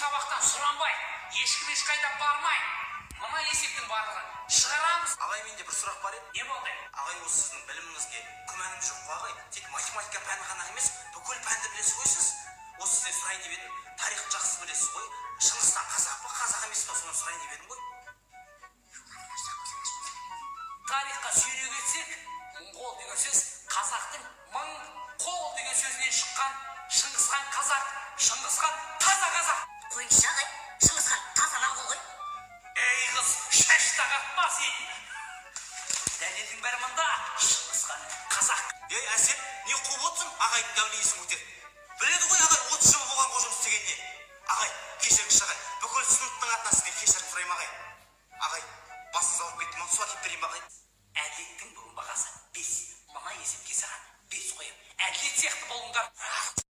сабақтан сұранбай, ешкім ешқайда бармай, мына есептің барлығын шығарамыз. Ағай, менде бір сұрақ бар еді. Не болды? Ағай, осы сіздің біліміңізге күмәнім жоқ қой ағай. Тек математика пәні ғана емес, бүкіл пәнді білесіз ғой сіз. Осы сізден сұрайын деп едім. Тарихты жақсы білесіз ғой. Шыңғысхан қазақ па, қазақ емес па, соны сұрайын деп едім ғой. Тарихқа сүйене кетсек, мұңғол деген сөз қазақтың мың қол деген сөзінен шыққан. Шыңғысхан қазақ, Шыңғысхан таза қазақ. Қойшы ағай, Шыңғысхан таза моңғол ғой. Ей қыз, шаш тағатпа сен. Дәлелдің бәрі мұнда, Шыңғысхан қазақ. Ей Әсет, не қуып отырсың? Ағайдың дәулесін өтер. Біледі ғой ағай 30 жыл болған ғой жұмыс істегенде. Ағай, кешіріңізші ағай. Бүкіл сыныптың атынан сізден кешірім сұраймын ағай. Ағай, басыңыз ауырып кетті ме? Су әкеліп берейін бе ағай? Әділеттің бүгін бағасы 5. Мына есепке саған 5 қоямын. Әділет сияқты болыңдар.